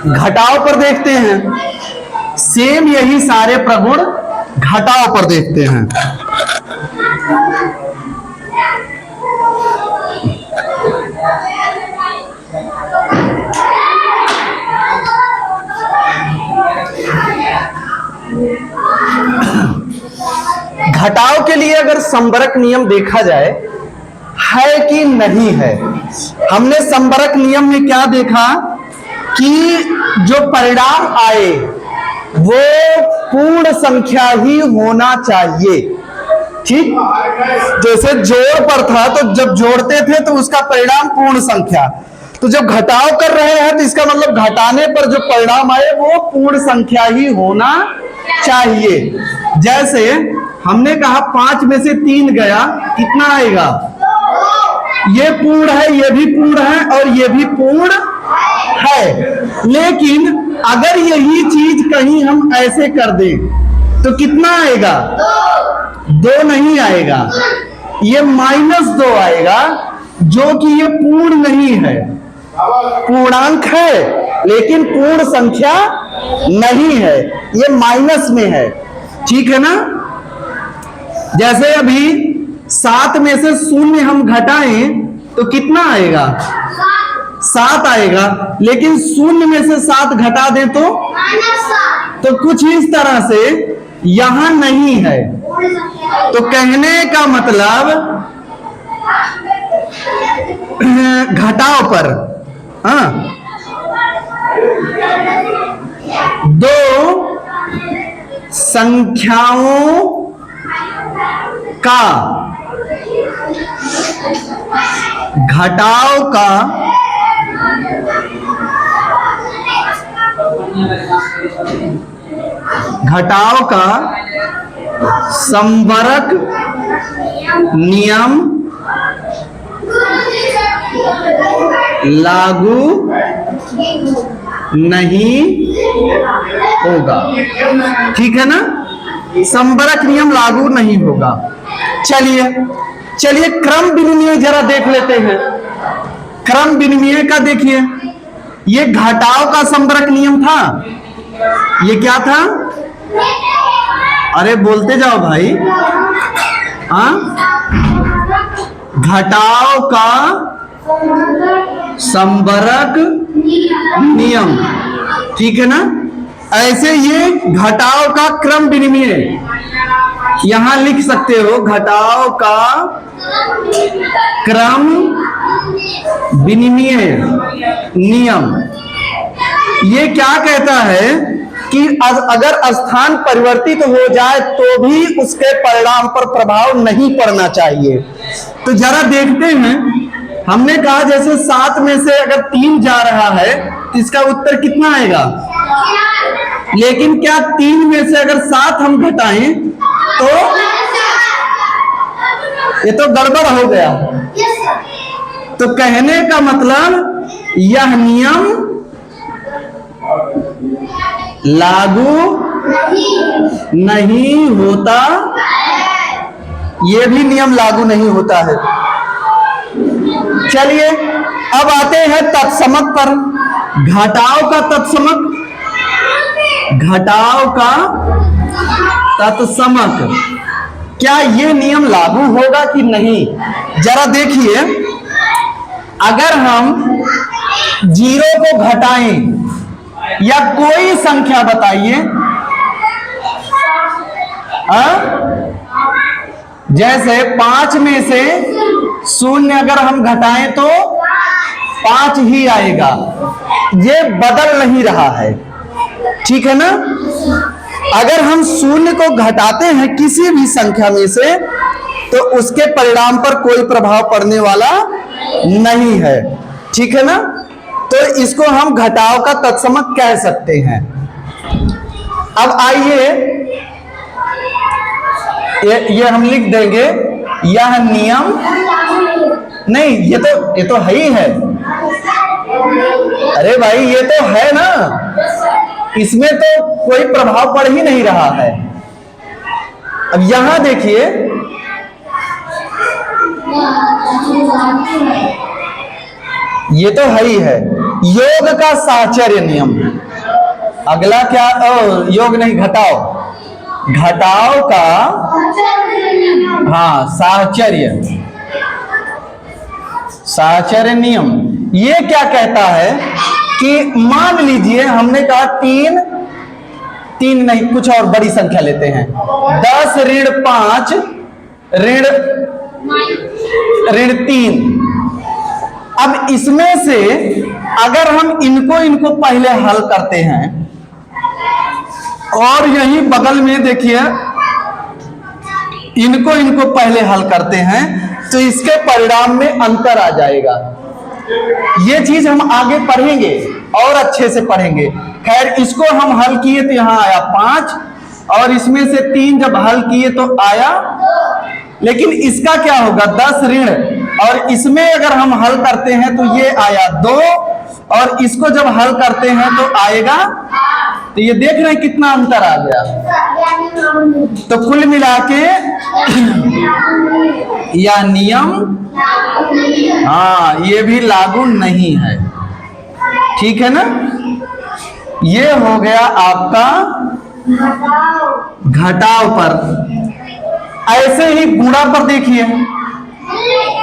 घटाव पर देखते हैं। सेम यही सारे प्रगुण घटाव पर देखते हैं। घटाव के लिए अगर संबरक नियम देखा जाए है कि नहीं है, हमने संबरक नियम में क्या देखा कि जो परिणाम आए वो पूर्ण संख्या ही होना चाहिए। ठीक, जैसे जोड़ पर था तो जब जोड़ते थे तो उसका परिणाम पूर्ण संख्या, तो जब घटाव कर रहे हैं तो इसका मतलब घटाने पर जो परिणाम आए वो पूर्ण संख्या ही होना चाहिए। जैसे हमने कहा 5 में से 3 गया, कितना आएगा? ये पूर्ण है, ये भी पूर्ण है और ये भी पूर्ण है। लेकिन अगर यही चीज कहीं हम ऐसे कर दें तो कितना आएगा? 2 नहीं आएगा, ये -2 आएगा, जो कि ये पूर्ण नहीं है। पूर्णांक है लेकिन पूर्ण संख्या नहीं है, ये माइनस में है। ठीक है ना? जैसे अभी 7 में से 0 हम घटाएं तो कितना आएगा? 7 आएगा, लेकिन 0 में से 7 घटा दें तो कुछ इस तरह से यहां नहीं है। तो कहने का मतलब घटाव पर दो संख्याओं का घटाव का संबरक नियम लागू नहीं होगा। ठीक है ना? संबरक नियम लागू नहीं होगा। चलिए क्रम विनिमय जरा देख लेते हैं। क्रम विनिमय का देखिए, ये घटाव का संबरक नियम था। ये क्या था? अरे बोलते जाओ भाई। घटाव का संबरक नियम, ठीक है ना? ऐसे ये घटाव का क्रम विनिमय यहां लिख सकते हो। घटाव का क्रम विनिमय नियम ये क्या कहता है कि अगर स्थान परिवर्तित हो जाए तो भी उसके परिणाम पर प्रभाव नहीं पड़ना चाहिए। तो जरा देखते हैं, हमने कहा जैसे 7 में से अगर 3 जा रहा है तो इसका उत्तर कितना आएगा? लेकिन क्या 3 में से अगर 7 हम घटाएं तो ये तो गड़बड़ हो गया। तो कहने का मतलब यह नियम लागू नहीं होता, ये भी नियम लागू नहीं होता है। चलिए अब आते हैं तत्समक पर। घटाव का तत्समक, घटाव का तत्समक, क्या ये नियम लागू होगा कि नहीं? जरा देखिए, अगर हम 0 को घटाएं या कोई संख्या बताइए, जैसे 5 में से 0 अगर हम घटाएं तो 5 ही आएगा, ये बदल नहीं रहा है। ठीक है ना? अगर हम 0 को घटाते हैं किसी भी संख्या में से तो उसके परिणाम पर कोई प्रभाव पड़ने वाला नहीं है। ठीक है ना? तो इसको हम घटाव का तत्समक कह सकते हैं। अब आइए ये हम लिख देंगे, यह नियम नहीं, ये तो है ही है। अरे भाई ये तो है ना, इसमें तो कोई प्रभाव पड़ ही नहीं रहा है। अब यहां देखिए, ये तो है ही है, योग का साहचर्य नियम। अगला क्या, योग नहीं, घटाओ, घटाओ का हाँ साहचर्य, साहचर्य नियम ये क्या कहता है कि मान लीजिए हमने कहा तीन नहीं, कुछ और बड़ी संख्या लेते हैं, 10 ऋण 5 ऋण 3। अब इसमें से अगर हम इनको पहले हल करते हैं और यही बगल में देखिए इनको पहले हल करते हैं तो इसके परिणाम में अंतर आ जाएगा। ये चीज हम आगे पढ़ेंगे और अच्छे से पढ़ेंगे। खैर इसको हम हल किए तो यहां आया 5 और इसमें से 3 जब हल किए तो आया, लेकिन इसका क्या होगा 10 ऋण, और इसमें अगर हम हल करते हैं तो ये आया 2 और इसको जब हल करते हैं तो आएगा, तो ये देख रहे हैं कितना अंतर आ गया। तो कुल मिला के यह नियम हाँ ये भी लागू नहीं है, ठीक है ना। ये हो गया आपका घटाव पर। ऐसे ही गुणा पर देखिए।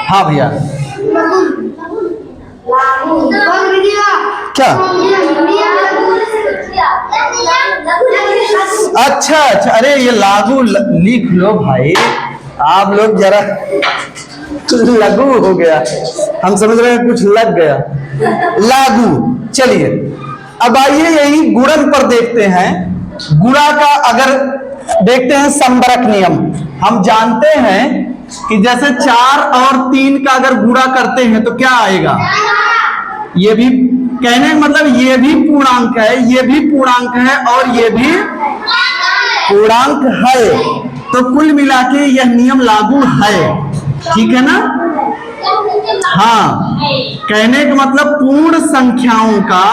हाँ भैया क्या, अच्छा, अरे ये लागू लिख लो भाई, आप लोग जरा लागू हो गया, हम समझ रहे हैं कुछ लग गया, लागू। चलिए अब आइए यही गुणन पर देखते हैं। गुणा का अगर देखते हैं संबरक नियम, हम जानते हैं कि जैसे 4 और 3 का अगर गुणा करते हैं तो क्या आएगा, ये भी कहने मतलब ये भी पूर्णांक है, ये भी पूर्णांक है और ये भी पूर्णांक है, तो कुल मिला के यह नियम लागू है, ठीक है ना। हाँ कहने का मतलब पूर्ण संख्याओं का